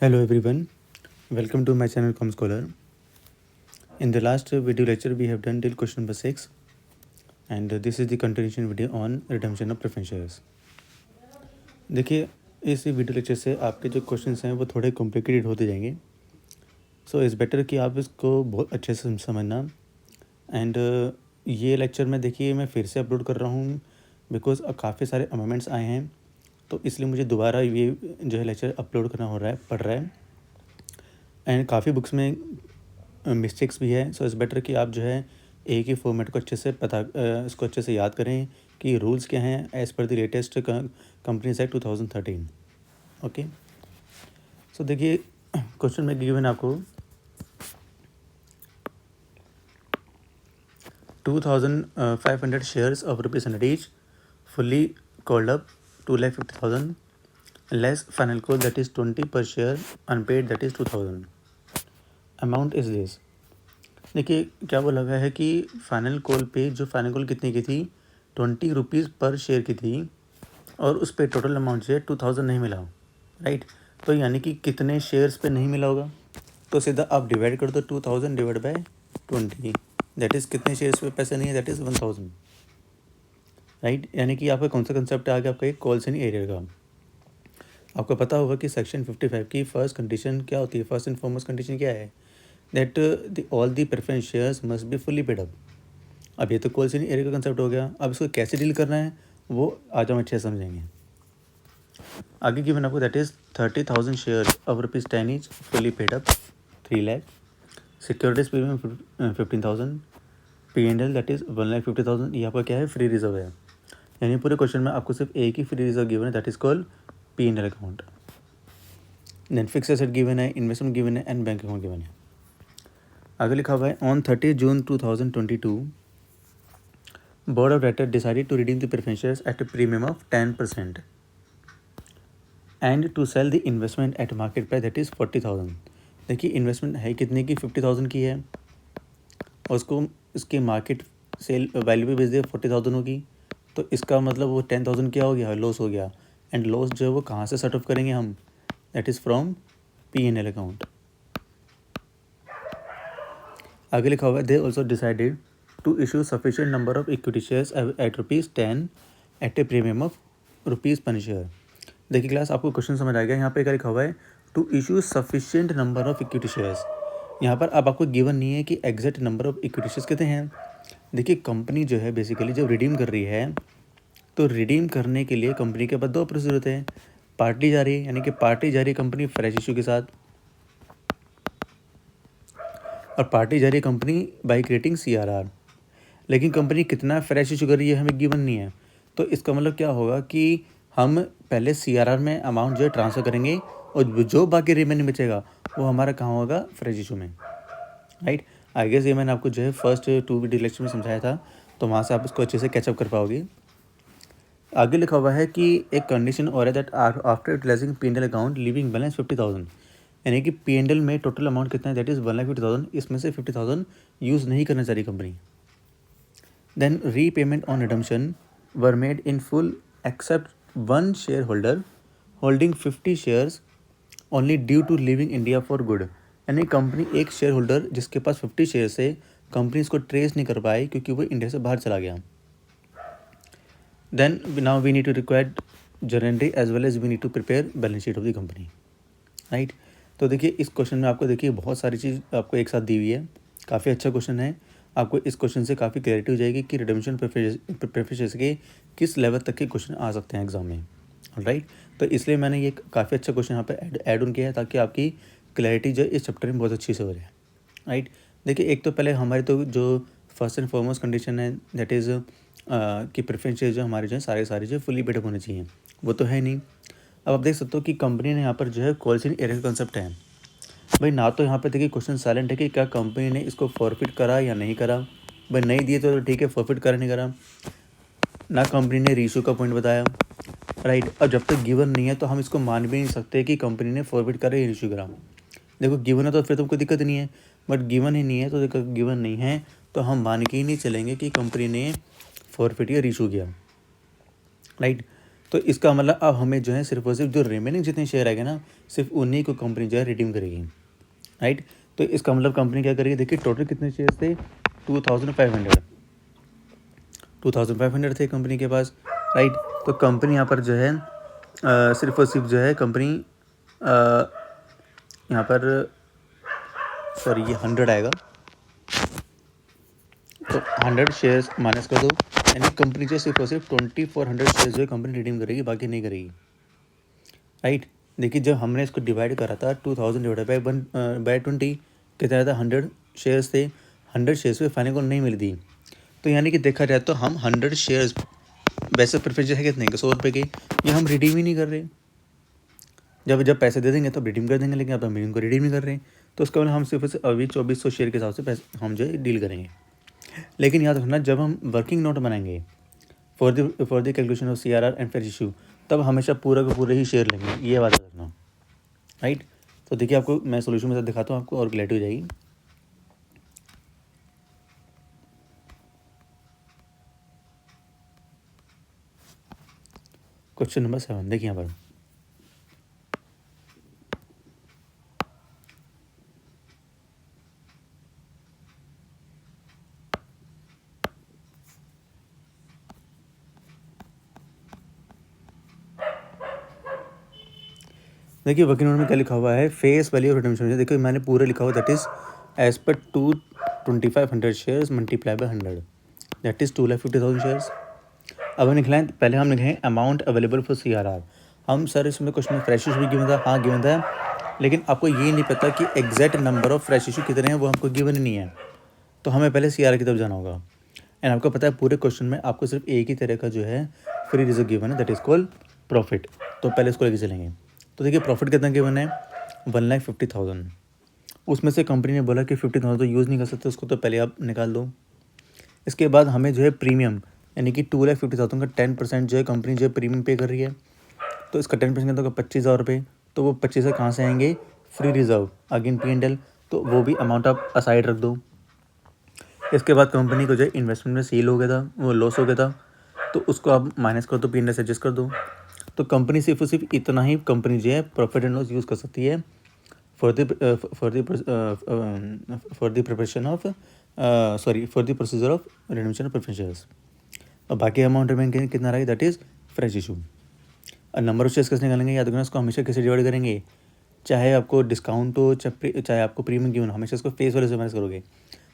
Hello everyone, welcome to my channel ComScholar. In the last video lecture we have done till question number 6 and this is the continuation video on redemption of preference shares. देखिए इस video lecture से आपके जो questions हैं वो थोड़े complicated होते जाएंगे, सो इट्स बेटर कि आप इसको बहुत अच्छे से समझना। एंड ये लेक्चर में देखिए मैं फिर से अपलोड कर रहा हूँ बिकॉज काफ़ी सारे अमेंडमेंट्स आए हैं, तो इसलिए मुझे दोबारा ये जो है लेक्चर अपलोड करना पड़ रहा है। एंड काफ़ी बुक्स में मिस्टेक्स भी है, सो इट्स बेटर कि आप जो है एक ही फॉर्मेट को अच्छे से इसको अच्छे से याद करें कि रूल्स क्या हैं as per the latest companies act 2013। Okay, so देखिए क्वेश्चन में गिवन आपको 2,500 shares of ₹100 each fully called up 2,50,000 less final call that is 20 per share unpaid that is 2,000 amount is this। देखिए क्या बोला गया है कि फाइनल कॉल पे जो फाइनल कॉल कितने की थी 20 रुपीज़ पर शेयर की थी और उस पर टोटल अमाउंट जो है 2,000 नहीं मिला, राइट। तो यानी कि कितने शेयर्स पे नहीं मिला होगा, तो सीधा आप डिवाइड कर दो 2,000 डिवाइड बाय 20, दैट इज़ कितने शेयर्स पे पैसे नहीं है, दैट इज़ 1,000, राइट। यानी कि आपका कौन सा कंसेप्ट आ गया, आपका एक कॉल्स इन एरिया का। आपको पता होगा कि सेक्शन 55 की फर्स्ट कंडीशन क्या होती है, फर्स्ट एंड फॉरमोस्ट कंडीशन क्या है, that all the preference shares must be fully paid up. अब ये तो कॉल्स इन एरिया का कंसेप्ट हो गया, अब इसको कैसे डील करना है वो आज हम अच्छे से समझेंगे। आगे गिवन आपको that is 30,000 shares of ₹10 each fully paid up 3 lakh, securities premium 15,000, P&L that is 1,50,000। ये आपका क्या है, फ्री रिजर्व है। यानी पूरे क्वेश्चन में आपको सिर्फ एक ही फ्री रिजर्व गिवन है, that is called P&L account. Then fixed asset given है, इन्वेस्टमेंट गिवन है एंड बैंक अकाउंट गिवन है। आगे लिखा हुआ है on 30 June 2022 board of director decided to redeem the preference shares at a premium of 10% and to sell the investment at market price that is 40,000। देखिए investment है कितने की, 50,000 की है और उसको इसके मार्केट सेल वैल्यू पे बेच दिया 40,000 होगी, तो इसका मतलब वो 10,000 क्या हो गया, लॉस हो गया। एंड लॉस जो है वो कहाँ से सेट ऑफ करेंगे हम, that is from P&L account. आगे लिखा हुआ है they also decided to issue sufficient number of equity shares at ₹10 at a premium of rupees per share. देखिए क्लास आपको क्वेश्चन समझ आ गया, यहाँ पे क्या लिखा हुआ है, to issue sufficient number of equity shares. यहाँ पर अब आपको गिवन नहीं है कि exact number of equity shares कितने हैं। देखिए कंपनी जो है बेसिकली जब रिडीम कर रही है तो रिडीम करने के लिए कंपनी के पास दो प्रोसीजर होते हैं, पार्टी जा रही है यानी कि पार्टी जा रही है कंपनी फ्रेश इशू के साथ, और पार्टी जा रही है कंपनी बाई क्रिएटिंग CRR। लेकिन कंपनी कितना फ्रेश इशू कर रही है हमें गिवन नहीं है, तो इसका मतलब क्या होगा कि हम पहले CRR में अमाउंट जो है ट्रांसफ़र करेंगे और जो बाकी रिमेनिंग बचेगा वो हमारा कहाँ होगा, फ्रेश इशू में, राइट। आई गेस ये मैंने आपको जो है फर्स्ट 2 वीडियो लेक्चर में समझाया था, तो वहाँ से आप इसको अच्छे से कैचअप कर पाओगे। आगे लिखा हुआ है कि एक कंडीशन और है that after utilising P&L account leaving balance 50,000, यानी कि P&L में टोटल अमाउंट कितना है, दैट इज़ 1,50,000, इसमें से 50,000 यूज़ नहीं करना चाह रही company. Then repayment on redemption were made in full except one share holder holding 50 shares only due to leaving India for good. यानी कंपनी एक शेयर होल्डर जिसके पास 50 शेयर्स है, कंपनी इसको ट्रेस नहीं कर पाई क्योंकि वो इंडिया से बाहर चला गया। Then now we need to require journal as well as we need to prepare balance sheet of the company, right. तो देखिए इस क्वेश्चन में आपको देखिए बहुत सारी चीज़ आपको एक साथ दी हुई है, काफ़ी अच्छा क्वेश्चन है। आपको इस क्वेश्चन से काफ़ी क्लैरिटी हो जाएगी कि रिडेम्पशन प्रेफरेंस के किस लेवल तक के क्वेश्चन आ सकते हैं एग्जाम में, राइट। तो इसलिए मैंने ये काफ़ी अच्छा क्वेश्चन यहाँ पे ऐड ऑन किया है ताकि आपकी क्लैरिटी जो इस चैप्टर में बहुत अच्छी से हो जाए, राइट। देखिए एक तो पहले हमारी तो जो फर्स्ट एंड फॉरमोस्ट कंडीशन है दैट इज़ कि प्रेफरेंस शेयर जो हमारे जो है सारे जो फुली पेड अप होने चाहिए, वो तो है नहीं। अब आप देख सकते हो कि कंपनी ने यहाँ पर जो है कॉल्स इन एरिया का कंसेप्ट है। भाई ना तो यहाँ पे देखिए क्वेश्चन साइलेंट है कि क्या कंपनी ने इसको फॉरफिट करा या नहीं करा। भाई नहीं दिए तो ठीक है, फॉरफिट करा नहीं करा, ना कंपनी ने रीशू का पॉइंट बताया, राइट। अब जब तक गिवन नहीं है तो हम इसको मान भी नहीं सकते कि कंपनी ने फॉरफिट करा या रीशू करा। देखो गिवन है तो फिर तो कोई दिक्कत नहीं है, बट गिवन ही नहीं है तो देखो गिवन नहीं है तो हम मान के ही नहीं चलेंगे कि कंपनी ने फॉरफिट या रीशू किया, राइट। तो इसका मतलब अब हमें जो है सिर्फ और सिर्फ जो रिमेनिंग जितने शेयर आएंगे ना, सिर्फ उन्हीं को कंपनी जो है रिडीम करेगी, राइट। तो इसका मतलब कंपनी क्या करेगी, देखिए टोटल कितने शेयर थे, 2500 थे कंपनी के पास, राइट। तो कंपनी यहाँ पर जो है सिर्फ और सिर्फ जो है कंपनी यहाँ पर सॉरी ये 100 आएगा, तो 100 शेयर्स माइनस कर दो, यानी कंपनी जो सिर्फ और सिर्फ 2400 शेयर्स जो है कंपनी रिडीम करेगी, बाकी नहीं करेगी, राइट। देखिए जब हमने इसको डिवाइड करा था 2000 डिवाइड बाई 20 कितना आया था, 100 शेयर्स थे, 100 शेयर्स पे फाइनल कॉल नहीं मिली थी। तो यानी कि देखा जाए तो हम 100 शेयर्स वैसे प्रेफरेंस है कितने के, 100 रुपये के, ये हम रिडीम ही नहीं कर रहे। जब जब पैसे दे देंगे तो रिडीम कर देंगे, लेकिन अब हम इनको रिडीम नहीं कर रहे हैं, तो उसका मतलब हम सिर्फ अभी 2400 शेयर के हिसाब से पैसे हम जो है डील करेंगे। लेकिन याद रखना जब हम वर्किंग नोट बनाएंगे for the calculation of CRR and fresh issue, तब हमेशा पूरा का पूरा ही शेयर लेंगे, ये बात रखना, राइट। तो देखिए आपको मैं सोल्यूशन में साथ दिखाता हूँ, आपको और क्लैरिटी हो जाएगी। क्वेश्चन नंबर 7 देखिए यहाँ पर, देखिए वर्किंग नोट में क्या लिखा हुआ है, फेस वैल्यू ऑफ रिडम्पशन। देखिए मैंने पूरा लिखा हुआ, that is as per 2500 shares multiply by 100, that is 2,50,000 shares. अब हम लिखना है, पहले हम लिखे अमाउंट अवेलेबल फॉर CRR। हम सर इसमें क्वेश्चन में फ्रेश इशू भी गिवन था, हाँ गिवन था, लेकिन आपको ये नहीं पता कि exact number of fresh issue कितने हैं, वो हमको गिवन नहीं है। तो हमें पहले CRR की तरफ जाना होगा। एंड आपको पता है पूरे क्वेश्चन में आपको सिर्फ एक ही तरह का जो है फ्री रिजर्व गिवन है, दैट इज कॉल्ड प्रॉफिट। तो पहले इसको लेके चलेंगे। तो देखिए प्रॉफिट कितना गिवन है, 1,50,000। उसमें से कंपनी ने बोला कि 50,000 तो यूज़ नहीं कर सकते, उसको तो पहले आप निकाल दो। इसके बाद हमें जो है प्रीमियम यानी कि 2,50,000 का 10% जो है कंपनी जो है प्रीमियम पे कर रही है। तो इसका 10% होगा 25,000 रुपये। तो वो 25 कहाँ से आएंगे, फ्री रिजर्व अगेन P&L, तो वो भी अमाउंट आप असाइड रख दो। इसके बाद कंपनी को जो है इन्वेस्टमेंट में सेल हो गया था, वो लॉस हो गया था, तो उसको आप माइनस कर दो, P&L से एडजस्ट कर दो। तो कंपनी सिर्फ और सिर्फ इतना ही कंपनी जो है प्रॉफिट एंड लॉस यूज़ कर सकती है for the preparation of for the procedure of redemption of preference shares. और बाकी अमाउंट रिमेन कितना रहेगा, दैट इज़ फ्रेश इशू। और नंबर ऑफ शेयर्स कैसे निकालेंगे, याद रखना उसको हमेशा कैसे डिवाइड करेंगे, चाहे आपको डिस्काउंट हो चाहे आपको प्रीमियम क्यों ना, हमेशा इसको फेस वाले से माइनस करोगे।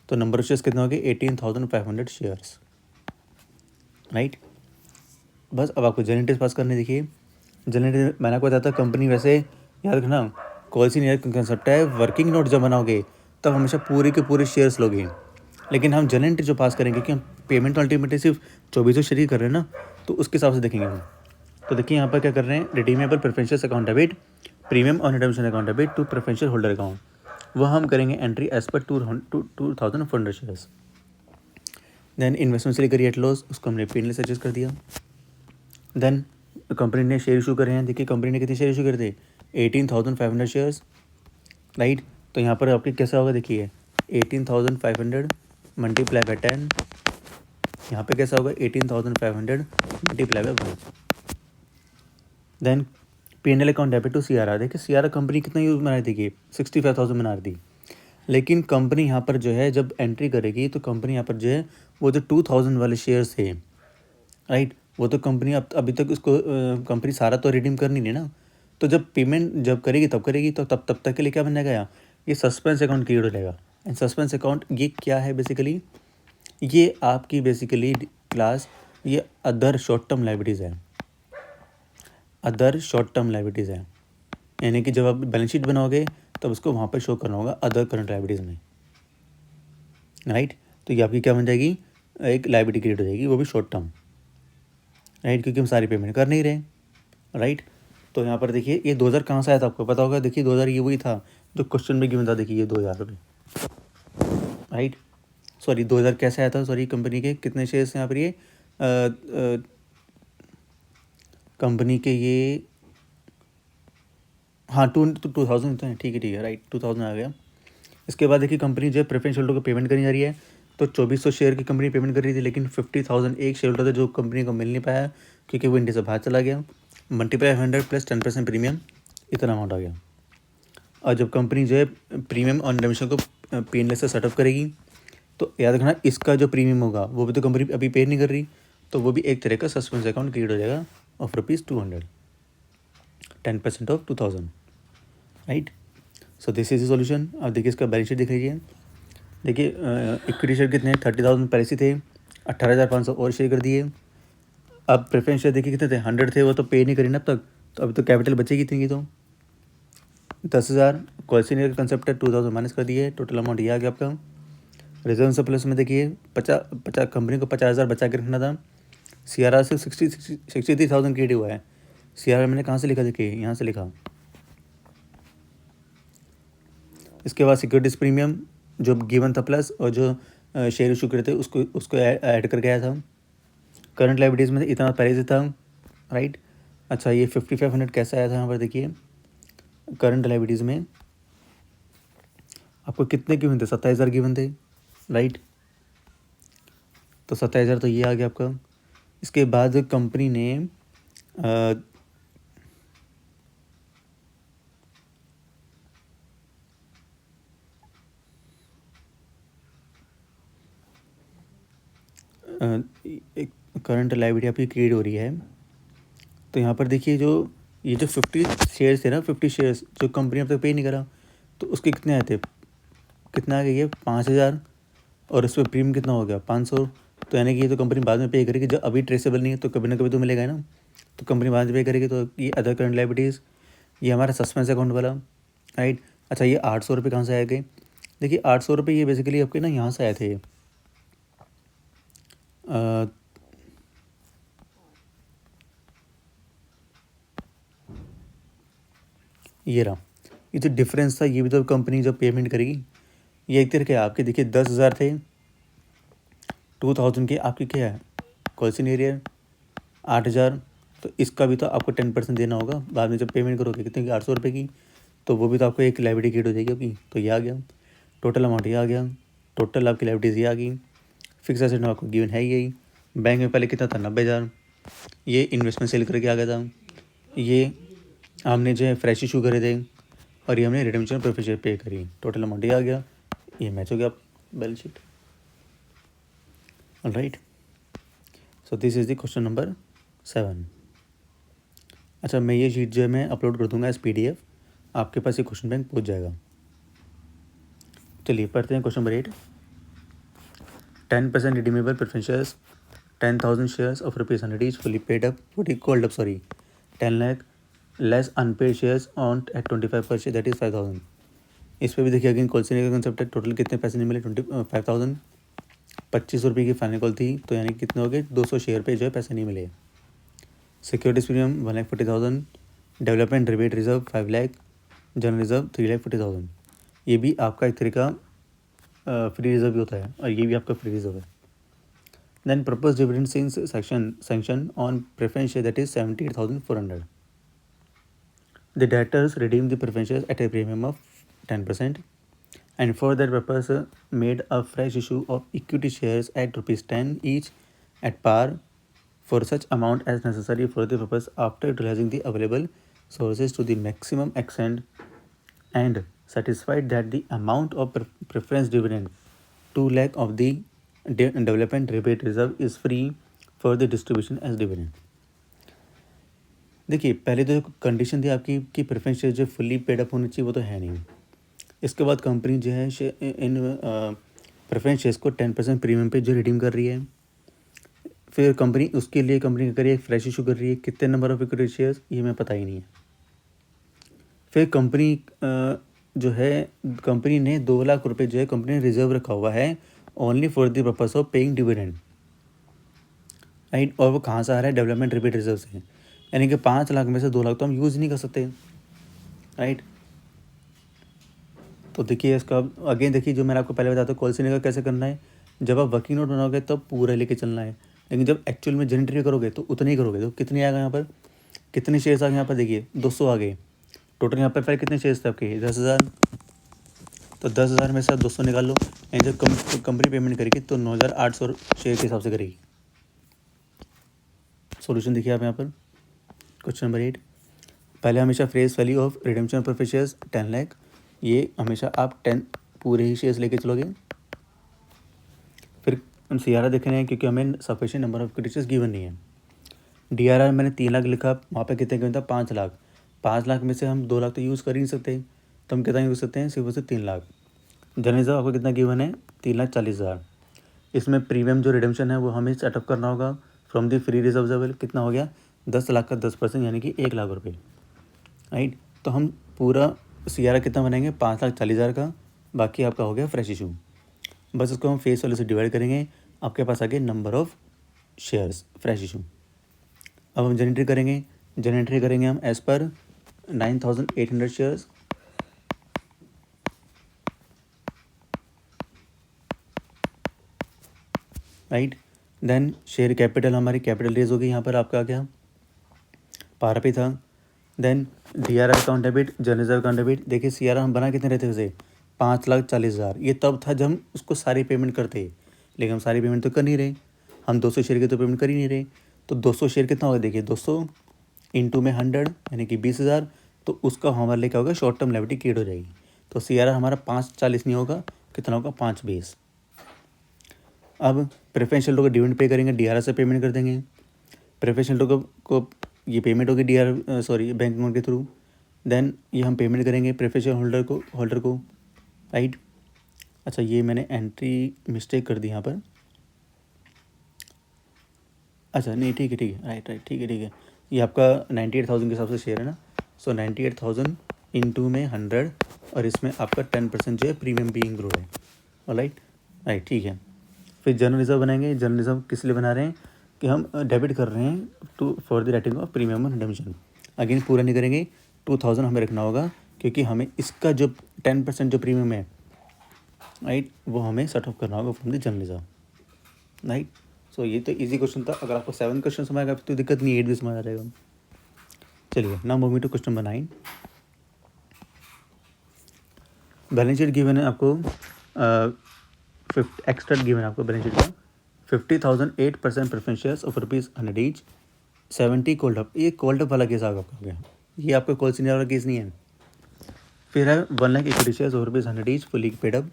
तो नंबर ऑफ शेयर्स कितना हो गए, 18,500 शेयर्स, राइट। बस अब आपको जनरल टेस्ट पास करने, देखिए जनरल मैंने आपको बताया था कंपनी वैसे याद रखना कौन सी नया कंसेप्ट है, वर्किंग नोट जब बनाओगे तब हमेशा पूरे के पूरे शेयर्स लोगे, लेकिन हम जनरल टेस्ट जो पास करेंगे कि हम पेमेंट अल्टीमेटली सिर्फ 2400 शेयर ही कर रहे हैं ना, तो उसके हिसाब से देखेंगे हम। तो देखिए यहाँ पर क्या कर रहे हैं, redeemable preferential account debit premium on redemption account debit to preferential holder account, वह हम करेंगे entry as per 2,400 shares. Then investment से लेकर एट लॉस, उसको हमने P&L से एडजस्ट कर दिया। देन कंपनी ने शेयर इशू करे हैं, देखिए कंपनी ने कितने शेयर इशू करे थे, 18,500 शेयर्स, राइट। तो यहाँ पर आपके कैसा होगा, देखिए 18,500 मल्टीप्लाई बाय 10, यहाँ पे कैसा होगा 18,500 multiply by 1। Then P&L account debit to CRR, देखिए CRR कंपनी कितना यूज बना रही थी, कि 65,000 बना रही थी, लेकिन कंपनी यहाँ पर जो है जब एंट्री करेगी तो कंपनी यहाँ पर जो है वो जो 2,000 वाले शेयर्स थे, राइट, वो तो कंपनी अब अभी तक उसको कंपनी सारा तो रिडीम करनी नहीं ना, तो जब पेमेंट जब करेगी तब करेगी, तो तब तक के लिए क्या बन जाएगा, ये सस्पेंस अकाउंट क्रिएट हो जाएगा। एंड सस्पेंस अकाउंट ये क्या है बेसिकली, ये आपकी बेसिकली क्लास ये अदर शॉर्ट टर्म लाइबिलिटीज़ है, अदर शॉर्ट टर्म लाइबिलिटीज़ है, यानी कि जब आप बैलेंस शीट बनाओगे तब उसको वहाँ पर शो करना होगा अदर करंट लाइबिलिटीज़ में, राइट। तो ये आपकी क्या बन जाएगी, एक लाइबिलिटी क्रिएट हो जाएगी, वो भी शॉर्ट टर्म, राइट, क्योंकि हम सारी पेमेंट कर नहीं रहे, राइट। तो यहाँ पर देखिए ये 2,000 कहाँ से आया था आपको पता होगा, देखिए 2,000 ये वही था जो क्वेश्चन में गिवन था, देखिए ये 2,000 रुपये, राइट। सॉरी 2,000 कैसे आया था, सॉरी कंपनी के कितने शेयर्स यहाँ पर, ये कंपनी के ये हाँ 2,000 तो है, ठीक है राइट, 2,000 आ गया। इसके बाद देखिए कंपनी जो है प्रेफरेंस होल्डर को पेमेंट करनी जा रही है, तो 2400 शेयर की कंपनी पेमेंट कर रही थी, लेकिन 50,000 एक शेयर होल्डर था जो कंपनी को मिल नहीं पाया क्योंकि वो इंडिया से बाहर चला गया। मल्टीप्लाई 100 प्लस 10% प्रीमियम, इतना अमाउंट आ गया। और जब कंपनी जो है प्रीमियम और रिडम्पशन को पेनलेस से सेटअप करेगी तो याद रखना इसका जो प्रीमियम होगा वो भी तो कंपनी अभी पे नहीं कर रही, तो वो भी एक तरह का सस्पेंस अकाउंट क्रिएट हो जाएगा of ₹200, 10% of 2000, right. So this is the solution. अब देखिए इसका बैलेंस शीट देख लीजिए। देखिए इक्विटी शेयर कितने 30,000 पहले से थे, 18,500 और शेयर कर दिए। अब प्रेफरेंस शेयर देखिए कितने थे, 100 थे, वो तो पे नहीं करी ना अब तक, तो अभी तो कैपिटल बचेगी इतनी की, तो 10,000 क्वेश्चन का कंसेप्ट है, 2,000 माइनस कर दिए, टोटल अमाउंट ये आ गया आपका। रिजर्व सरप्लस में देखिए 50 कंपनी को 50,000 बचा के रखना था। CRR से 63,000 क्रिएट हुआ है। CRR मैंने कहाँ से लिखा, देखिए यहाँ से लिखा। इसके बाद सिक्योरिटीज प्रीमियम जो गिवन था प्लस, और जो शेयर इशू करे थे उसको ऐड करके आया था। करंट लाइबिलिटीज़ में इतना पहले से था, राइट। अच्छा ये 5500 कैसे आया था, यहाँ पर देखिए करंट लाइबिलिटीज़ में आपको कितने गिवन थे, 27,000 गिवन थे, राइट। तो 27,000 तो ये आ गया आपका। इसके बाद कंपनी ने एक करंट लाइबिलिटी आपकी क्रिएट हो रही है। तो यहाँ पर देखिए ये जो 50 शेयर्स थे ना, 50 शेयर्स जो कंपनी अब तक पे नहीं करा, तो उसके कितने आए थे, कितना आ गया ये 5,000, और इस पर प्रीमियम कितना हो गया 500। तो यानी कि ये तो कंपनी बाद में पे करेगी, जब अभी ट्रेसेबल नहीं है तो कभी ना कभी तो मिलेगा ना, तो कंपनी बाद में पे करेगी। तो ये अदर करंट लाइबिलिटीज़, ये हमारा सस्पेंस अकाउंट वाला, राइट। अच्छा ये 800 रुपये कहाँ से आए गए, देखिए 800 रुपये ये बेसिकली आपके ना यहाँ से आए थे, ये रहा। ये जो डिफरेंस था ये भी तो कंपनी जब पेमेंट करेगी। ये एक तरह के आपके देखिए 10,000 थे, 2,000 के आपके क्या है कॉल्सन एरिया 8,000, तो इसका भी तो आपको 10% देना होगा बाद में जब पेमेंट करोगे, कितने की 800 रुपये की, तो वो भी तो आपको एक लाइबिलिटी क्रिएट हो जाएगी आपकी। तो ये आ गया टोटल अमाउंट, ये आ गया टोटल आपकी लाइबिलिटीज़, ये आ गई। फिक्स एसेट में आपको गिवन है यही। बैंक में पहले कितना था 90,000, ये इन्वेस्टमेंट सेल करके आ गया था। ये हमने जो है फ्रेश इशू करे थे, और ये हमने रिडम्पशन प्रोफेशर पे करी, टोटल अमाउंट ये आ गया। ये मैच हो गया balance sheet, right. So this is the question number 7। अच्छा मैं ये शीट जो है मैं अपलोड कर दूंगा एज PDF, आपके पास ये क्वेश्चन बैंक पहुंच जाएगा। चलिए पढ़ते हैं question number 8। 10% redeemable preference shares 10,000 shares of ₹100 each fully paid up, what is called up, sorry, 10 lakh less unpaid shares on at 25 per share that is 5,000। इस पर भी देखिए अगेन कॉल सेलिंग का कंसेप्ट है। टोटल कितने पैसे नहीं मिले 25,000, 25 रुपये की फाइनल कॉल थी, तो यानी कितने हो गए 200 शेयर पे जो है पैसे नहीं मिले। Securities premium 1,40,000, development rebate reserve 5 lakh, general reserve 3,40,000। ये भी आपका एक तरीका फ्री रिजर्व भी होता है, और ये भी आपका फ्री रिजर्व है। Then propose dividend since sanction on preference share that is 78,400। The debtors redeemed the preference shares at a premium of 10%, and for that purpose made a fresh issue of equity shares at ₹10 each at par for such amount as necessary for the purpose after utilizing the available sources to the maximum extent, and satisfied that the amount of preference dividend 2 lakh of the development rebate reserve is free for the distribution as dividend। देखिए पहले तो condition थी आपकी कि preference share जो fully paid up होनी चाहिए, वो तो है नहीं। इसके बाद कंपनी जो है इन प्रेफरेंस शेयर्स को 10% प्रीमियम पे जो रिडीम कर रही है। फिर कंपनी उसके लिए कंपनी कर रही है फ्रेश इशू कर रही है, कितने नंबर ऑफ इक्विटी शेयर्स ये मैं पता ही नहीं है। फिर कंपनी जो है कंपनी ने 2 लाख रुपये जो है कंपनी ने रिजर्व रखा हुआ है only for the purpose of paying dividend, right. और वो कहाँ से आ रहा है, डेवलपमेंट रिबेट रिजर्व से, यानी कि 5 लाख में से 2 लाख तो हम यूज़ नहीं कर सकते, राइट। तो देखिए इसका अगेन देखिए जो मैंने आपको पहले बताया था कॉल सेलिंग का कैसे करना है। जब आप वर्किंग नोट बनाओगे तब पूरा लेके चलना है, लेकिन जब एक्चुअल में जनरेट करोगे तो उतने ही करोगे। तो कितने आएगा यहाँ पर, कितने शेयर्स आ गए यहाँ पर देखिए 200 आ गए। टोटल यहाँ पर पहले कितने शेयर्स थे आपके 10,000, तो 10,000 में से 200 निकाल लो, यानी जब कंपनी पेमेंट करेगी तो 9,800 शेयर के हिसाब से करेगी। सॉल्यूशन देखिए आप यहाँ पर क्वेश्चन नंबर 8। पहले हमेशा face value of redemption preferred shares 10 lakh, ये हमेशा आप 10 पूरे ही शेयर्स लेके चलोगे। फिर हम CRR देख रहे हैं क्योंकि हमें sufficient number of equity shares given नहीं है। DRR मैंने 3 लाख लिखा, वहाँ पे कितने गिवन था 5 लाख। 5 लाख में से हम 2 लाख तो यूज़ कर ही नहीं सकते, तो हम कितना यूज़ करते हैं, सिर्फ और सिर्फ 3 लाख। जनरल रिजर्व आपको कितना गिवन है, 3,40,000। इसमें प्रीमियम जो रिडेम्पशन है वो हमें सेटअप करना होगा from the free reserve level, कितना हो गया 10 लाख का 10% यानी कि 1 लाख रुपये, राइट। तो हम पूरा CRR कितना बनाएंगे 5,40,000 का, बाकी आपका हो गया फ्रेश इशू। बस इसको हम फेस वैल्यू से डिवाइड करेंगे, आपके पास आ गए number of shares fresh issue. अब हम जनरेट करेंगे हम as per 9,800 shares, right. Then share capital, हमारी कैपिटल रेज होगी, यहाँ पर आपका आ गया पारा पे था। Then DRR account debit, general reserve account debit. देखिए CRR हम बना कितने रहते वैसे 5,40,000, ये तब था जब हम उसको सारी पेमेंट करते, लेकिन हम सारी पेमेंट तो कर नहीं रहे, हम 200 शेयर की तो पेमेंट कर ही नहीं रहे। तो 200 शेयर कितना होगा, देखिए 200 इंटू में 100 यानी कि 20,000, तो उसका हमारे लिए क्या होगा, शॉर्ट टर्म लायबिलिटी क्रिएट हो जाएगी। तो CRR हमारा 5,40 नहीं होगा, कितना होगा 5,20। अब प्रेफरेंस शेयरहोल्डर को डिविडेंड पे करेंगे, DRR से पेमेंट कर देंगे। प्रेफरेंस शेयरहोल्डर को ये पेमेंट होगी बैंक अकाउंट के थ्रू। देन ये हम पेमेंट करेंगे प्रेफरेंस शेयर होल्डर को, राइट। अच्छा ये मैंने एंट्री मिस्टेक कर दी यहाँ पर, अच्छा नहीं ठीक है राइट ठीक है। ये आपका 98,000 के हिसाब से शेयर है ना, सो 98,000 इंटू में 100 और इसमें आपका 10% जो है प्रीमियम भी इंक्लूड है, राइट ठीक है। फिर जनरल रिजर्व बनाएंगे। जनरल रिजर्व किस लिए बना रहे हैं कि हम डेबिट कर रहे हैं for the writing of premium और रिडेम्पशन। अगेन पूरा नहीं करेंगे, 2,000 हमें रखना होगा क्योंकि हमें इसका जो 10% जो प्रीमियम है, राइट, वो हमें सेट ऑफ करना होगा from the general reserve, right. So ये तो इजी क्वेश्चन था, अगर आपको 7 क्वेश्चन समझ आएगा तो दिक्कत नहीं, 8 भी समझ आ जाएगा। चलिए now moving to question number 9। Balance sheet given है आपको, एक्स्ट्रा गिवन है आपको बैलेंस शीट का 50,008% preference shares of ₹100 each, 70 cold up. ये कोल्ड अप वाला केस आपका हो गया, ये आपका कॉल सीनियर वाला केस नहीं है। फिर है 1 lakh equity shares of ₹100 each fully paid up,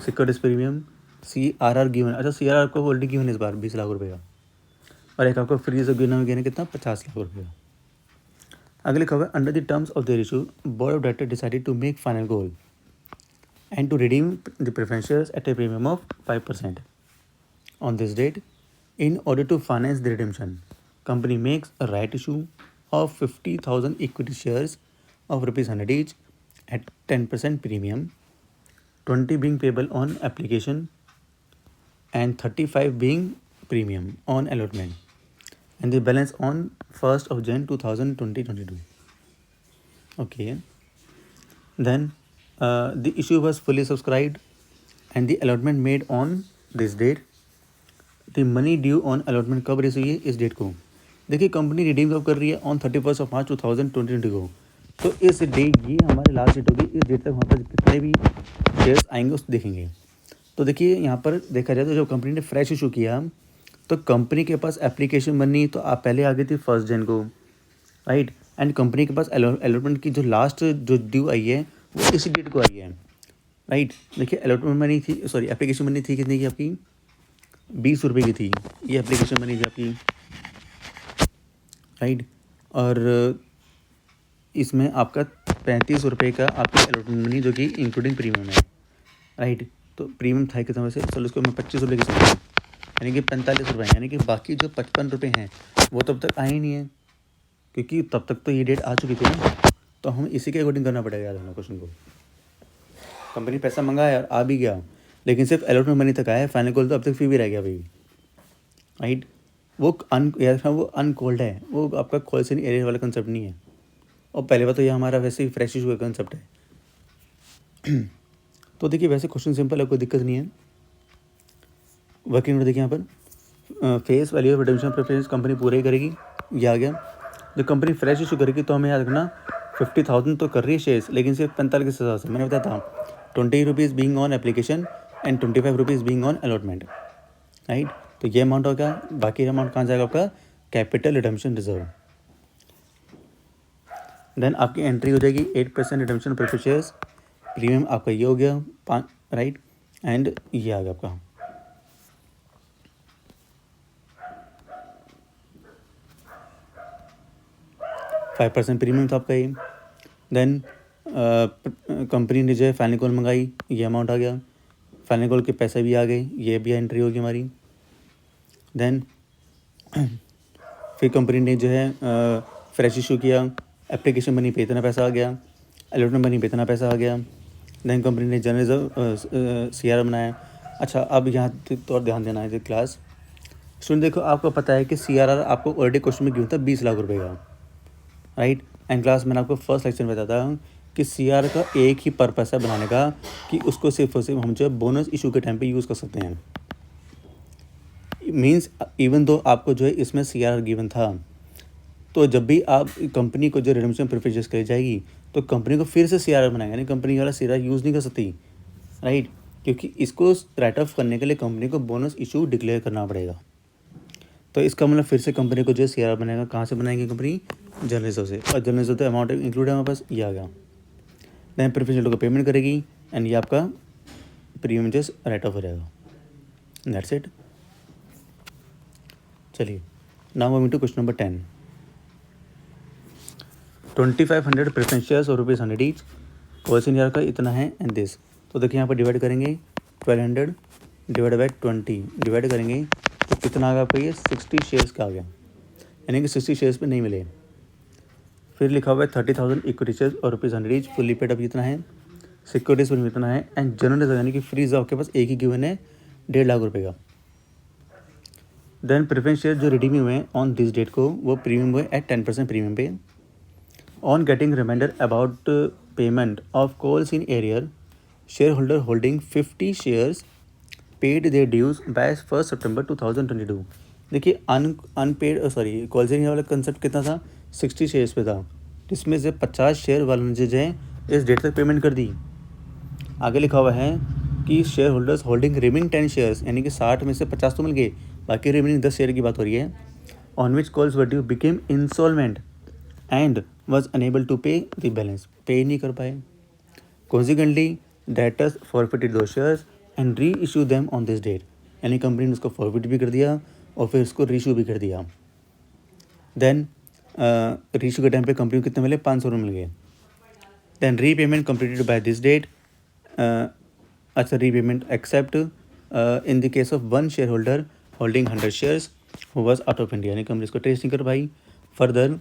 securities premium, CRR given. अच्छा CRR आपको ऑलरेडी गिवन है इस बार 20 लाख रुपये का, और एक आपको फ्री से गिवन है कितना 50 लाख रुपये का। अगले लिखा हुआ है under the terms of their issue board of director decided to make final goal and to redeem the preference shares at a premium of 5%. On this date, in order to finance the redemption, company makes a right issue of 50,000 equity shares of ₹100 each at 10% premium, 20 being payable on application and 35 being premium on allotment, and the balance on 1st of Jan 2022. Okay. Then the issue was fully subscribed and the allotment made on this date. The money due on allotment कब race हुई है, इस date को। देखिए company redeem कब कर रही है, ऑन 31 मार्च 2020 को। तो इस डेट, ये हमारी लास्ट डेट होगी, इस डेट तक वहाँ पर कितने भी शेयर्स आएंगे उसको देखेंगे। तो देखिए यहाँ पर देखा जाए तो जब कंपनी ने फ्रेश इशू किया तो कंपनी के पास एप्लीकेशन बनी तो आप पहले आ गई थी 1 जन को, राइट। एंड कंपनी के पास अलॉटमेंट की जो लास्ट जो ड्यू आई है वो इसी डेट को आई है, राइट। देखिए अलॉटमेंट बनी थी, सॉरी एप्लीकेशन बनी थी कितनी की आपकी 20 रुपये की थी, ये एप्लीकेशन बनी थी आपकी, राइट। और इसमें आपका 35 रुपये का आपकी अलॉटमेंट बनी जो कि इंक्लूडिंग प्रीमियम है, राइट। तो प्रीमियम था कितना वैसे, चलो इसको मैं 25 रुपये की समझ, यानी कि 45 रुपये, यानी कि बाकी जो 55 रुपये हैं वो तब तक आए ही नहीं है क्योंकि तब तक तो ये डेट आ चुकी थी ना। तो हम इसी के अकॉर्डिंग करना पड़ेगा याद रखना क्वेश्चन को। कंपनी पैसा मंगाया और आ भी गया, लेकिन सिर्फ अलॉटमेंट मनी तक आया, फाइनल कॉल तो अब तक फ्री भी रह गया भाई, राइट। वो अनकॉल्ड है, वो आपका कॉल से नहीं एरिया वाला कंसेप्ट नहीं है। और पहले बात तो ये हमारा वैसे ही फ्रेश इशू का कंसेप्ट है। तो देखिए वैसे क्वेश्चन सिंपल है, कोई दिक्कत नहीं है। वर्किंग नोट देखिए यहाँ पर face value of redemption preference company पूरा ही करेगी, ये आ गया। जब कंपनी फ्रेश इशू करेगी तो हमें याद रखना 50,000 तो कर रही है शेयर्स, लेकिन सिर्फ 45 के हिसाब से, मैंने बताया था ₹20 being on application and ₹25 being on allotment, right. तो ये अमाउंट होगा, बाकी अमाउंट कहाँ जाएगा आपका, कैपिटल रिडम्पशन रिजर्व। देन आपकी एंट्री हो जाएगी 8% रिडम्पशन प्रेफर्ड शेयर्स, प्रीमियम आपका ये हो गया 5, राइट। एंड ये आ गया आपका 5% प्रीमियम था आपका ये। देन कंपनी ने जो है फाइनल कॉल मंगाई, ये अमाउंट आ गया, फाइनल कॉल के पैसे भी आ गए, ये भी एंट्री होगी हमारी। देन फिर कंपनी ने जो है फ्रेश इशू किया, एप्लीकेशन बनी पे इतना पैसा आ गया, अलॉटमेंट बनी पे इतना पैसा आ गया। देन कंपनी ने जनरल रिजर्व CRR बनाया। अच्छा, अब यहाँ तो और ध्यान देना है क्लास स्टूडेंट, देखो आपको पता है कि CRR आपको ऑलरेडी क्वेश्चन में क्यों था 20 लाख रुपए का, राइट। एंड क्लास मैंने आपको फर्स्ट लेक्चर में बताया था कि CRR का एक ही पर्पस है बनाने का कि उसको सिर्फ और सिर्फ हम जो बोनस इशू के टाइम पे यूज़ कर सकते हैं। मीन्स इवन दो आपको जो है इसमें CRR गिवन था, तो जब भी आप कंपनी को जो रिडम्पशन प्रेफरेंस करी जाएगी तो कंपनी को फिर से CRR बनाएगा, यानी कंपनी वाला CRR यूज़ नहीं कर सकती, राइट। क्योंकि इसको राइट ऑफ करने के लिए कंपनी को बोनस इशू डिक्लेयर करना पड़ेगा। तो इसका मतलब फिर से कंपनी को जो CRR बनाएगा, कहाँ से बनाएगी कंपनी, जनरल रिजर्व से। और जनरल रिजर्व तो अमाउंट इंक्लूड है हमारे पास, ये आ गया। देन प्रेफरेंस को पेमेंट करेगी एंड ये आपका प्रीमियम जस्ट राइट ऑफ हो जाएगा, दैट्स इट। चलिए now moving to question number 10। 2500 preference shares और ₹100 ईच, कॉल्सन ईयर का इतना है एंड दिस। तो देखिए यहाँ पर डिवाइड करेंगे 1200 डिवाइड बाई 20 डिवाइड करेंगे तो कितना आ गया आपका, ये 60 शेयर्स का आ गया, यानी कि 60 शेयर्स पे नहीं मिले। फिर लिखा हुआ है 30,000 इक्विटी शेयर्स और ₹100 ईच, फुल्ली पेड अप जितना है, सिक्योरिटीज पर इतना है एंड जनरल रिजर्व यानी कि फ्रीज आपके पास एक ही गिवन है 1.5 लाख रुपये का। देन प्रेफरेंस शेयर जो रिडीम हुए हैं ऑन दिस डेट को वो प्रीमियम हुए एट 10% प्रीमियम पे। On getting reminder about payment of calls in arrear, share holder holding 50 shares paid their dues by 1 September 2022। देखिए unpaid sorry calls in arrear वाला concept कितना था, 60 शेयर्स पे था, जिसमें से 50 शेयर वालों ने जो है इस डेट तक पेमेंट कर दी। आगे लिखा हुआ है कि share holders holding remaining 10 shares, यानी कि 60 में से 50 तो मिल गए, बाकी रिमेनिंग 10 शेयर की बात हो रही है। On which calls were due became instalment and was unable to pay the balance, pay नहीं कर पाए। कॉन्सिक्वेंटली डेटर्स फॉरफिटेड दो shares and reissue them on this date, यानी कंपनी ने उसको फॉरफिट भी कर दिया और फिर उसको रीशू भी कर दिया। देन रीशू के टाइम पे कंपनी को कितने मिले, 500 रुपये मिल गए। Then repayment completed by this date, अच्छा repayment except in the case of one share holder holding 100 shares who was out of India, यानी कंपनी इसको ट्रेस नहीं कर पाई। फर्दर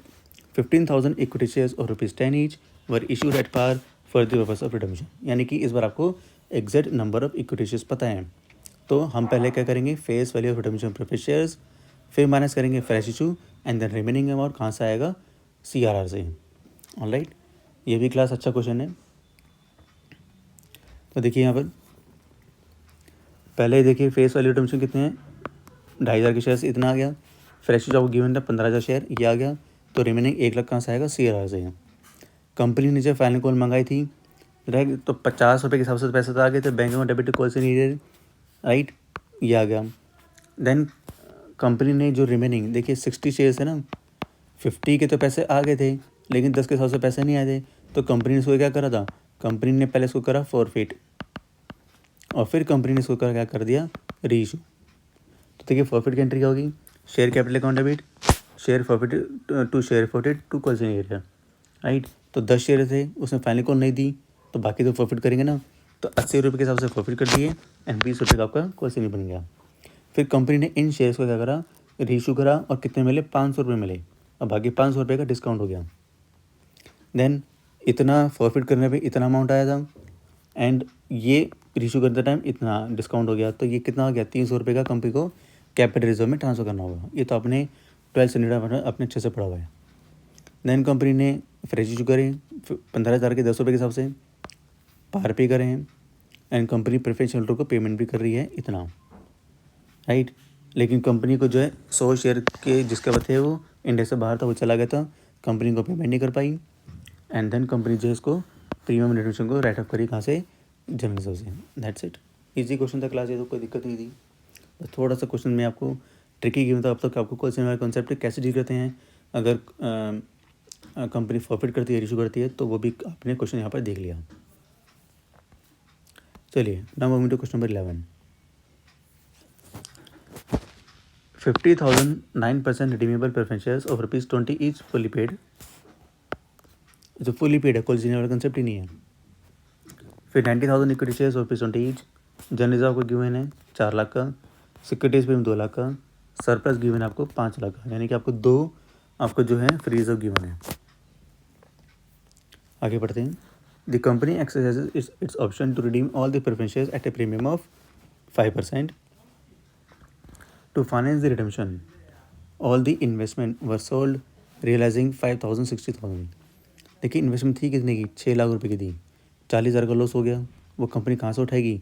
15,000 इक्विटी शेयर्स और ₹10 each were issued at par for the purpose of redemption, यानी कि इस बार आपको exact number of equity shares पता है। तो हम पहले क्या करेंगे, face value of redemption preference shares, फिर माइनस करेंगे fresh issue and then remaining amount कहाँ से आएगा, CRR से। ऑलराइट, ये भी क्लास अच्छा क्वेश्चन है। तो देखिए यहाँ पर पहले देखिए फेस वैल्यू रिडम्पशन कितने हैं, 2,500 के शेयर्स इतना आ गया, फ्रेश इशू आपको गिवन था 15,000 शेयर, ये आ गया। तो रिमेनिंग 1 लाख कहाँ से आएगा, CRR से। कंपनी ने जब फाइनल कॉल मंगाई थी राइट, तो 50 रुपये के हिसाब से पैसे तो आ गए थे, बैंक में डेबिट कॉल से नहीं दे, राइट, ये आ गया। देन कंपनी ने जो रिमेनिंग देखिए 60 शेयर्स है ना, 50 के तो पैसे आ गए थे लेकिन 10 के हिसाब से पैसे नहीं आए थे, तो कंपनी ने इसको क्या करा था, कंपनी ने पहले इसको करा फॉरफिट और फिर कंपनी ने इसको क्या कर दिया, री इशू। तो देखिए फॉरफिट की एंट्री क्या होगी, share capital account debit, share forfeit to share forfeit to calls in arrear, right. तो 10 शेयर थे, उसने फाइनल कॉल नहीं दी तो बाकी तो फॉरफिट करेंगे ना, तो 80 रुपये के हिसाब से फॉरफिट कर दिए एंड 20 रुपये का आपका कॉल्स इन बन गया। फिर कंपनी ने इन शेयर्स को क्या करा, रीइशू करा और कितने मिले, 500 रुपये मिले और बाकी 500 रुपये का डिस्काउंट हो गया। देन इतना फॉरफिट करने पे इतना अमाउंट आया था एंड ये रीइशू करते टाइम इतना डिस्काउंट हो गया, तो ये कितना हो गया, 300 रुपये का कंपनी को कैपिटल रिजर्व में ट्रांसफर करना होगा। ये तो आपने 12th स्टैंडर्ड अपने अच्छे से पढ़ा हुआ है। देन कंपनी ने फ्रेश इशू करे 15,000 के 10 रुपये के हिसाब से, पार पे करे हैं एंड कंपनी प्रेफरेंस होल्डर को पेमेंट भी कर रही है इतना, राइट। लेकिन कंपनी को जो है 100 शेयर के जिसके पास थे वो इंडिया से बाहर था, वो चला गया था, कंपनी को पेमेंट नहीं कर पाई एंड देन कंपनी जो है इसको प्रीमियम रिडम्पशन को राइट ऑफ करी, कहाँ से, जनरल रिजर्व से। दैट्स इट, इजी क्वेश्चन था क्लास, ये तो कोई दिक्कत नहीं थी। बस थोड़ा सा क्वेश्चन में आपको ट्रिकी गिवन था अब तक, आपको क्वेश्चन वाला कॉन्सेप्ट कैसे डील करते हैं अगर कंपनी प्रॉफिट करती है, इशू करती है, तो वो भी आपने क्वेश्चन यहाँ पर देख लिया। चलिए now moving to question number 11। 50,000 9% redeemable preference shares of ₹20 each fully paid, जो फुली पेड है, कोई वाला कंसेप्ट ही नहीं है। फिर 90,000 इक्विटी शेयर्स और ₹20 ईच, जनरल रिजर्व आपको गिवन है 4 लाख का, सिक्योरिटीज प्रीमियम 2 लाख का, सरप्लस गिवन है आपको 5 लाख का, यानी कि आपको 2 आपको जो है फ्री रिजर्व गिवन है। आगे बढ़ते हैं। The company exercises its option to redeem all the preference shares at a premium of 5%। To finance the redemption all the investment were sold realising 5,000 60,000। देखिए इन्वेस्टमेंट थी कितने की, 6 लाख रुपए की थी, 40,000 का लॉस हो गया, वो कंपनी कहाँ से उठाएगी?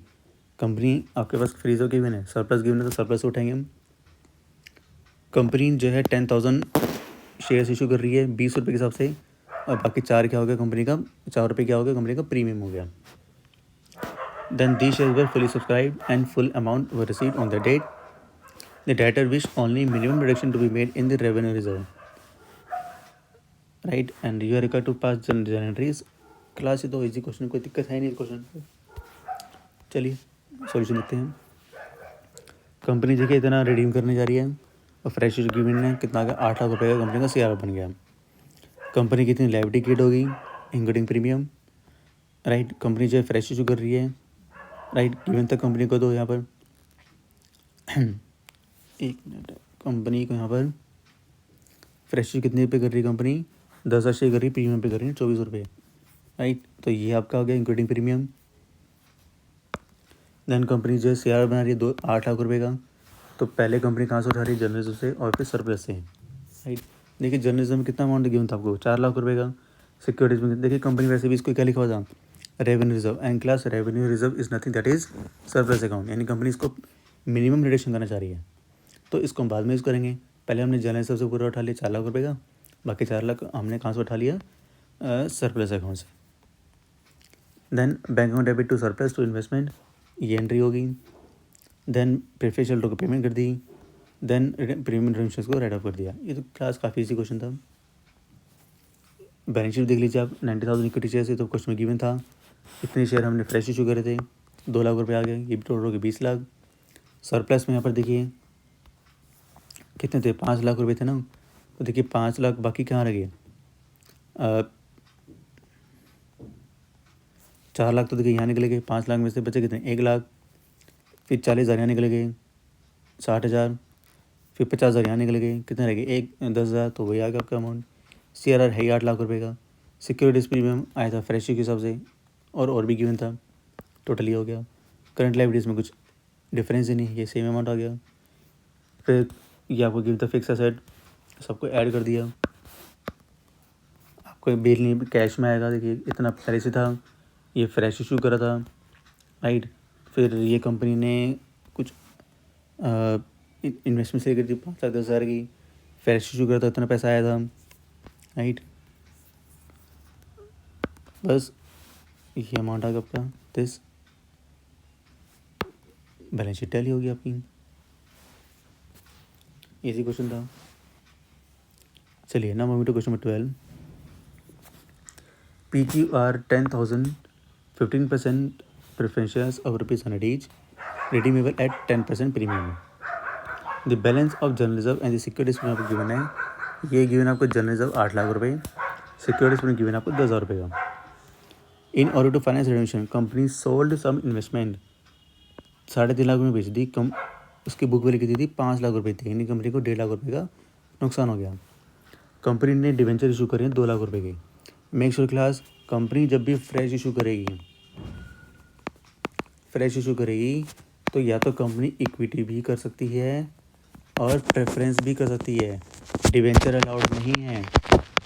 कंपनी आपके पास फ्री रिजर्व गिवन है, सरप्लस गिवन है, तो सरप्लस से उठाएंगे हम। कंपनी जो है 10,000 शेयर्स इशू कर रही है 20 रुपये के हिसाब से, और बाकी 4 क्या हो गया कंपनी का, 4 रुपये क्या हो गया कंपनी का प्रीमियम हो गया। Then the shares were fully subscribe and full amount were received on the date. The director wish only minimum reduction to be made in the revenue reserve, right, and you are required to pass journal entries. Class ही तो easy question, कोई दिक्कत है नहीं question. चलिए solution देखते हैं। Company देखिए इतना रिडीम करने जा रही है, और फ्रेश इशू गिवन है कितना आ गया, 8 लाख रुपये का कंपनी का शेयर बन गया। कंपनी कितनी लायबिलिटी क्रिएट होगी, इंक्लूडिंग प्रीमियम, राइट। कंपनी जो है फ्रेश इशू कर रही है, राइट, गिवन तक कंपनी को दो यहाँ पर एक मिनट, कंपनी को यहाँ पर फ्रेश इशू कितने पे कर रही है कंपनी, 10,000 शेयर कर रही है, प्रीमियम पे कर रही है 24 रुपये, राइट। तो ये आपका हो गया इंक्लूडिंग प्रीमियम। देन कंपनी जो है शेयर बना रही है 8 लाख रुपये का, तो पहले कंपनी कहाँ से उठा रही है, जनरल रिजर्व से, और फिर सरप्लस से, राइट। देखिए जनरल रिजर्व में कितना अमाउंट गिवन था आपको, 4 लाख रुपये का। सिक्योरिटीज में देखिए कंपनी वैसे भी इसको क्या लिखा हुआ था, revenue reserve, and class revenue reserve is nothing that is surplus account, यानी कंपनी इसको मिनिमम रिडक्शन करना चाह रही है, तो इसको हम बाद में यूज़ करेंगे। पहले हमने जनरल रिजर्व से पूरा उठा लिया 4 लाख रुपये का, बाकी 4 लाख हमने कहाँ से उठा लिया, सरप्लस अकाउंट से। Then bank account debit to surplus to investment, ये एंट्री होगी। देन प्रेफरेंस शेयर को पेमेंट कर दी, देन प्रीमियम रिडेम्पशन को राइट ऑफ कर दिया। ये तो क्लास काफ़ी इजी क्वेश्चन था। बैलेंस शीट देख लीजिए आप, 90,000 इक्विटी शेयर, तो क्वेश्चन में गिवन था। इतने शेयर हमने फ्रेश इशू करे थे, 2 लाख रुपये आ गए, ये टोटल हो गए 20 लाख। सरप्लस में यहाँ पर देखिए कितने थे, 5 लाख रुपये थे ना, तो देखिए 5 लाख बाकी कहाँ रह गए, 4 लाख तो देखिए यहाँ निकले गए, 5 लाख में से बचे कितने, 1 लाख, फिर 40,000 यहाँ निकल गए, 60,000, फिर 50,000 यहाँ निकल गए, कितने रह गए, 10,000, तो वही आ गया आपका अमाउंट। CRR है ही 8 लाख रुपये का, सिक्योरिटीज प्रीमियम आया था फ्रेश के हिसाब से, और भी गिवन था, टोटली हो गया। करंट लायबिलिटीज़ में कुछ डिफरेंस ही नहीं, ये सेम अमाउंट आ गया। फिर ये आपको गिवन था फिक्स एसेट, सबको ऐड कर दिया, आपको बिल नहीं कैश में आएगा, देखिए इतना पहले से था, ये फ्रेश इशू करा था, राइट। फिर ये कंपनी ने कुछ इन्वेस्टमेंट से करी थी 5,10,000 की, फ्रेश इशू करा था, इतना पैसा आया था, राइट। बस ये अमाउंट आ गया आपका, दिस बैलेंस शीट टैली होगी आपकी। इजी क्वेश्चन था। चलिए ना moving to question number 12। PQR 10,000 15% preference shares of ₹100 each, redeemable at 10% premium. The balance of general reserve and the securities में आपको गिवन है, ये गिवन आपको जनरल रिजर्व 8 लाख रुपये, सिक्योरिटीज में गिवन आपको 10,000 रुपये का। In order to finance redemption company sold some investment, 3.5 lakh में बेच दी, कम उसकी बुक वैल्यू कितनी थी, 5 लाख रुपये थी, यानी कंपनी को 1.5 लाख रुपये का नुकसान हो गया। कंपनी ने डिवेंचर इशू करे हैं 2 लाख रुपये के। मेक श्योर क्लास, कंपनी जब भी फ्रेश इशू करेगी तो या तो कंपनी इक्विटी भी कर सकती है और प्रेफरेंस भी कर सकती है, डिवेंचर अलाउड नहीं है।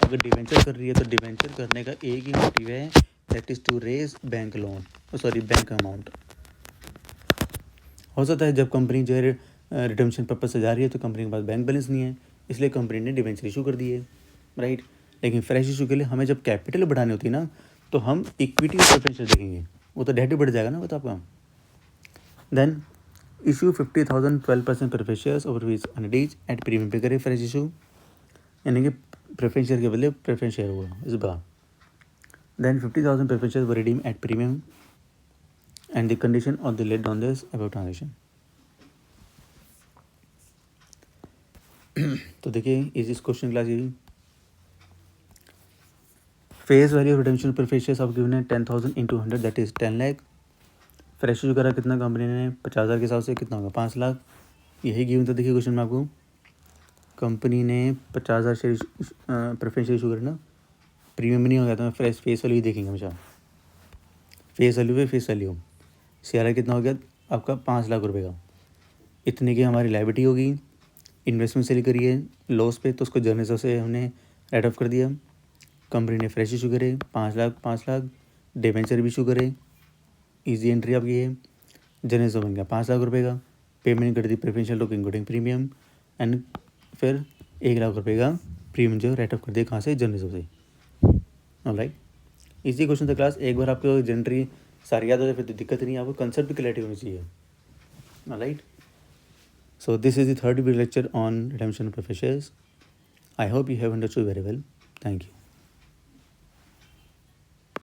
अगर डिवेंचर कर रही है तो डिवेंचर करने का एक ही मोटिव है, that is to raise bank amount. हो सकता है जब कंपनी जो है रिडेम्पशन पर्पज से जा रही है तो कंपनी के पास बैंक बैलेंस नहीं है, इसलिए कंपनी ने डिवेंचर इशू कर दी है, राइट। लेकिन फ्रेश इशू के लिए हमें जब कैपिटल बढ़ानी होती है ना, तो हम इक्विटी और प्रेफरेंस देखेंगे, वो तो डेट ही बढ़ जाएगा ना वो तो आपका। Then issue 50,000 12% preference shares of rupees 100 each at premium पे करे फ्रेश इशू, यानी कि प्रेफरेंस शेयर के बदले प्रेफरेंस शेयर हुआ इस बार। Then 50,000 preference share were redeem at premium and the condition of the let on this about transaction. तो देखिए इस क्वेश्चन क्लास ये face value of redemption preference shares of given है 10,000 into 100 that is 10 lakh. Fresh issue करा कितना company ने 50,000 के हिसाब से कितना होगा 5 लाख। यही गिवन था देखिए क्वेश्चन में आपको, कंपनी ने 50,000 शेयर प्रेफरेंस शेयर इशू करना, प्रीमियम में नहीं हो गया तो फ्रेश फेस वैल्यू ही देखेंगे हमेशा, फेस वैल्यू पे फेस वैल्यू। शेयर कितना हो गया आपका 5 लाख रुपए का, इतने की हमारी लायबिलिटी होगी, इन्वेस्टमेंट सेल करी है लॉस पे तो उसको जर्नल से हमने राइट ऑफ कर दिया। कंपनी ने फ्रेश इशू करे 5 लाख, डिबेंचर भी इशू करे, इजी एंट्री आपकी है, जर्नल बन गया 5 लाख रुपए का, पेमेंट कर दी preferential token including premium and फिर 1 लाख रुपए का प्रीमियम जो राइट ऑफ कर दिया कहाँ से जर्नल से। ऑलराइट, इसी क्वेश्चन था क्लास, एक बार आपको जनरली सारी याद हो जाए फिर तो दिक्कत नहीं, आपको कंसेप्ट भी क्लैरिटी होनी चाहिए। Alright, so this is the third video lecture on redemption of preferred shares. I hope you have understood very well. Thank you.